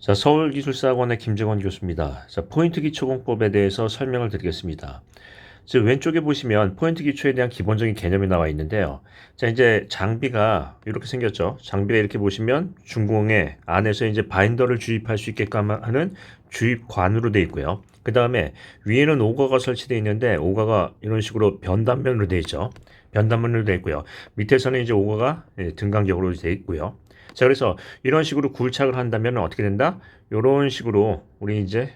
자, 서울기술사학원의 김정원 교수입니다. 자, 포인트 기초공법에 대해서 설명을 드리겠습니다. 즉, 왼쪽에 보시면 포인트 기초에 대한 기본적인 개념이 나와 있는데요. 자, 이제 장비가 이렇게 생겼죠. 장비가 이렇게 보시면 중공에 안에서 이제 바인더를 주입할 수 있게끔 하는 주입관으로 되어 있고요. 그 다음에 위에는 오거가 설치되어 있는데 오거가 이런 식으로 변단면으로 되어 있죠. 변단면으로 되어 있고요. 밑에서는 이제 오거가 등간격으로 되어 있고요. 자, 그래서 이런 식으로 굴착을 한다면 어떻게 된다? 이런 식으로 우리 이제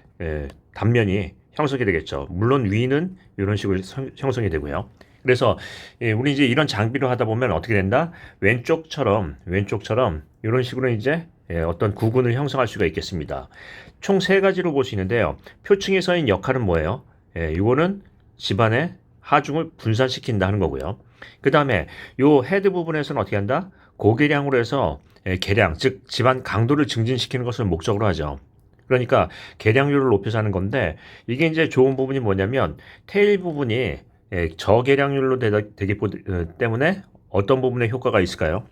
단면이 형성이 되겠죠. 물론 위는 이런 식으로 형성이 되고요. 그래서 우리 이제 이런 장비로 하다 보면 어떻게 된다? 왼쪽처럼 이런 식으로 이제 어떤 구근을 형성할 수가 있겠습니다. 총 세 가지로 볼 수 있는데요. 표층에서의 역할은 뭐예요? 이거는 집안의 하중을 분산시킨다 하는 거고요. 그 다음에 요 헤드 부분에서는 어떻게 한다? 고계량으로 해서 계량, 즉 집안 강도를 증진시키는 것을 목적으로 하죠. 그러니까 계량률을 높여서 하는 건데 이게 이제 좋은 부분이 뭐냐면 테일 부분이 저계량률로 되기 때문에 어떤 부분에 효과가 있을까요?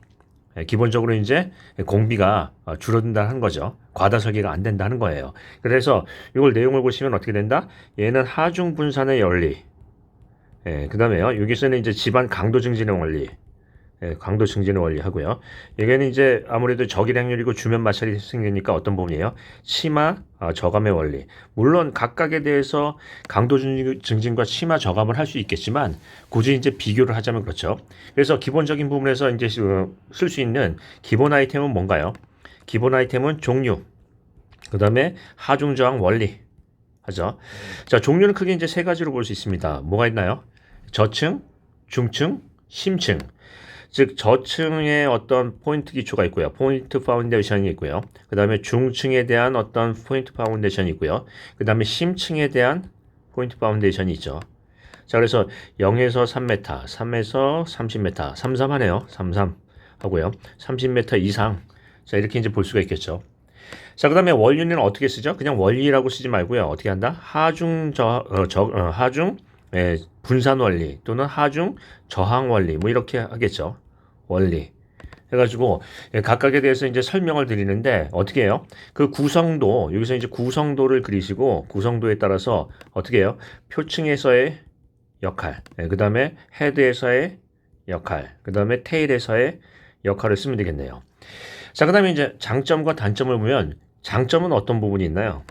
기본적으로 이제 공비가 줄어든다는 거죠. 과다 설계가 안 된다는 거예요. 그래서 이걸 내용을 보시면 어떻게 된다? 얘는 하중 분산의 원리. 그 다음에요. 여기서는 이제 집안 강도 증진의 원리. 강도 증진의 원리 하고요. 여기는 이제 아무래도 저기량률이고 주면 마찰이 생기니까 어떤 부분이에요? 치마 저감의 원리. 물론 각각에 대해서 강도 증진과 치마 저감을 할 수 있겠지만 굳이 이제 비교를 하자면 그렇죠. 그래서 기본적인 부분에서 이제 쓸 수 있는 기본 아이템은 뭔가요? 기본 아이템은 종류. 그 다음에 하중 저항 원리 하죠. 자, 종류는 크게 이제 세 가지로 볼 수 있습니다. 뭐가 있나요? 저층, 중층, 심층. 즉 저층의 어떤 포인트 기초가 있고요. 포인트 파운데이션이 있고요. 그 다음에 중층에 대한 어떤 포인트 파운데이션이 있고요. 그 다음에 심층에 대한 포인트 파운데이션이 있죠. 자, 그래서 0에서 3m, 3에서 30m, 33 하네요. 33 하고요. 30m 이상. 자, 이렇게 이제 볼 수가 있겠죠. 자, 그 다음에 원리는 어떻게 쓰죠? 그냥 원리라고 쓰지 말고요. 어떻게 한다? 하중 분산 원리 또는 하중 저항 원리 뭐 이렇게 하겠죠. 원리 해가지고 각각에 대해서 이제 설명을 드리는데 어떻게 해요? 그 구성도 여기서 이제 구성도를 그리시고 구성도에 따라서 어떻게 해요? 표층에서의 역할, 그 다음에 헤드에서의 역할, 그 다음에 테일에서의 역할을 쓰면 되겠네요. 자, 그 다음에 이제 장점과 단점을 보면 장점은 어떤 부분이 있나요?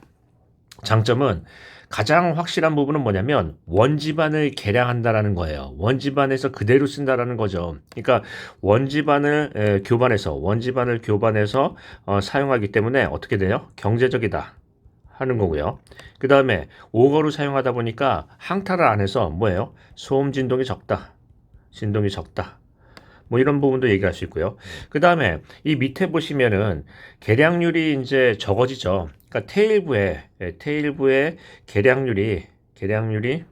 장점은 가장 확실한 부분은 뭐냐면 원지반을 개량한다라는 거예요. 원지반에서 그대로 쓴다라는 거죠. 그러니까 원지반을 교반해서 사용하기 때문에 어떻게 돼요? 경제적이다 하는 거고요. 그 다음에 오거로 사용하다 보니까 항타를 안 해서 뭐예요? 소음 진동이 적다. 진동이 적다. 뭐 이런 부분도 얘기할 수 있고요. 그 다음에 이 밑에 보시면은 계량률이 이제 적어지죠. 그러니까 테일부의 계량률이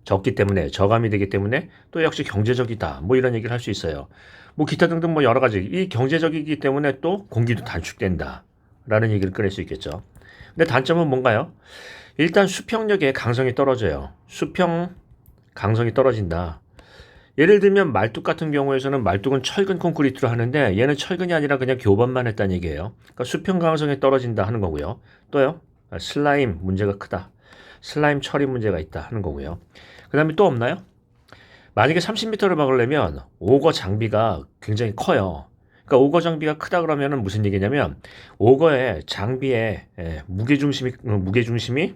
적기 때문에 저감이 되기 때문에 또 역시 경제적이다. 뭐 이런 얘기를 할 수 있어요. 뭐 기타 등등 뭐 여러 가지 이 경제적이기 때문에 또 공기도 단축된다. 라는 얘기를 꺼낼 수 있겠죠. 근데 단점은 뭔가요? 일단 수평력의 강성이 떨어져요. 수평 강성이 떨어진다. 예를 들면 말뚝 같은 경우에서는 말뚝은 철근 콘크리트로 하는데 얘는 철근이 아니라 그냥 교반만 했다는 얘기예요. 그러니까 수평 강성이 떨어진다 하는 거고요. 또요. 슬라임 문제가 크다. 슬라임 처리 문제가 있다 하는 거고요. 그 다음에 또 없나요? 만약에 30m를 박으려면 오거 장비가 굉장히 커요. 그러니까 오거 장비가 크다 그러면은 무슨 얘기냐면 오거의 장비의 무게중심이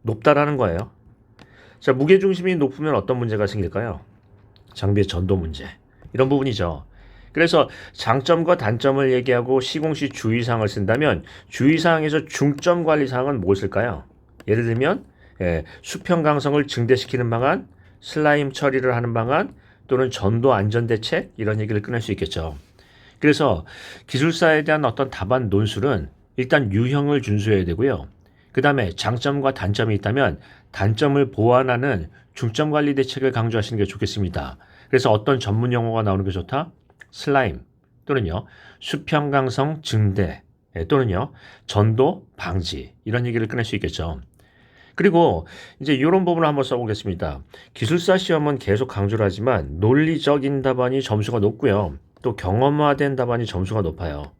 높다라는 거예요. 자, 무게중심이 높으면 어떤 문제가 생길까요? 장비의 전도 문제 이런 부분이죠. 그래서 장점과 단점을 얘기하고 시공시 주의사항을 쓴다면 주의사항에서 중점 관리사항은 무엇일까요? 예를 들면 수평 강성을 증대시키는 방안, 슬라임 처리를 하는 방안 또는 전도 안전 대책 이런 얘기를 꺼낼 수 있겠죠. 그래서 기술사에 대한 어떤 답안 논술은 일단 유형을 준수해야 되고요. 그 다음에 장점과 단점이 있다면 단점을 보완하는 중점 관리 대책을 강조하시는 게 좋겠습니다. 그래서 어떤 전문 용어가 나오는 게 좋다? 슬라임 또는요 수평강성 증대 또는요 전도 방지 이런 얘기를 꺼낼 수 있겠죠. 그리고 이제 이런 부분을 한번 써보겠습니다. 기술사 시험은 계속 강조를 하지만 논리적인 답안이 점수가 높고요. 또 경험화된 답안이 점수가 높아요.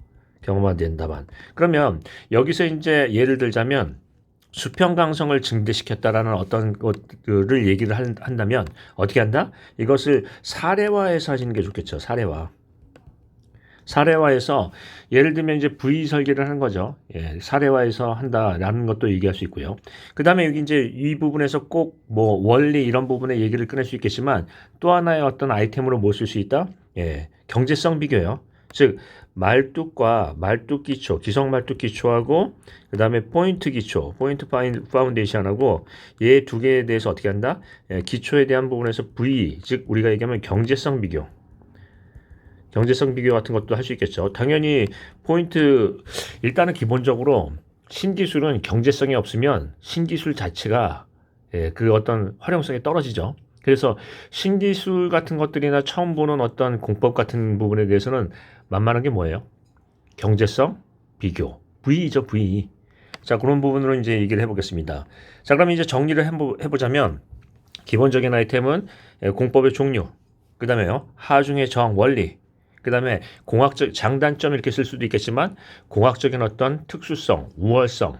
경험화된 답안. 그러면 여기서 이제 예를 들자면 수평 강성을 증대시켰다라는 어떤 것들을 얘기를 한다면 어떻게 한다? 이것을 사례화해서 하시는 게 좋겠죠. 사례화. 사례화해서 예를 들면 이제 V 설계를 하는 거죠. 예, 사례화해서 한다라는 것도 얘기할 수 있고요. 그 다음에 여기 이제 이 부분에서 꼭 뭐 원리 이런 부분의 얘기를 꺼낼 수 있겠지만 또 하나의 어떤 아이템으로 뭘 쓸 수 있다? 예, 경제성 비교요. 즉 말뚝과 말뚝 기초, 기성 말뚝 기초하고 그 다음에 포인트 기초, 포인트 파운데이션하고 얘 두 개에 대해서 어떻게 한다? 예, 기초에 대한 부분에서 V, 즉 우리가 얘기하면 경제성 비교. 경제성 비교 같은 것도 할 수 있겠죠. 당연히 포인트 일단은 기본적으로 신기술은 경제성이 없으면 신기술 자체가 그 어떤 활용성이 떨어지죠. 그래서 신기술 같은 것들이나 처음 보는 어떤 공법 같은 부분에 대해서는 만만한 게 뭐예요? 경제성 비교 V죠, V. 자, 그런 부분으로 이제 얘기를 해보겠습니다. 자, 그럼 이제 정리를 해보자면 기본적인 아이템은 공법의 종류, 그 다음에요 하중의 정 원리, 그 다음에 공학적 장단점 이렇게 쓸 수도 있겠지만 공학적인 어떤 특수성, 우월성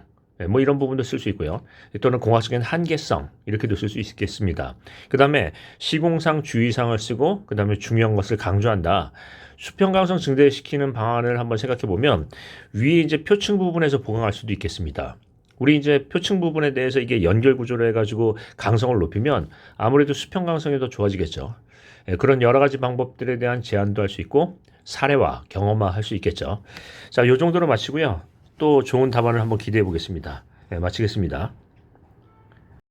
뭐 이런 부분도 쓸 수 있고요. 또는 공학적인 한계성 이렇게도 쓸 수 있겠습니다. 그 다음에 시공상 주의사항을 쓰고 그 다음에 중요한 것을 강조한다. 수평 강성 증대시키는 방안을 한번 생각해 보면 위에 이제 표층 부분에서 보강할 수도 있겠습니다. 우리 이제 표층 부분에 대해서 이게 연결 구조로 해가지고 강성을 높이면 아무래도 수평 강성이 더 좋아지겠죠. 그런 여러 가지 방법들에 대한 제안도 할 수 있고 사례화, 경험화 할 수 있겠죠. 자, 요 정도로 마치고요. 또 좋은 답안을 한번 기대해 보겠습니다. 마치겠습니다.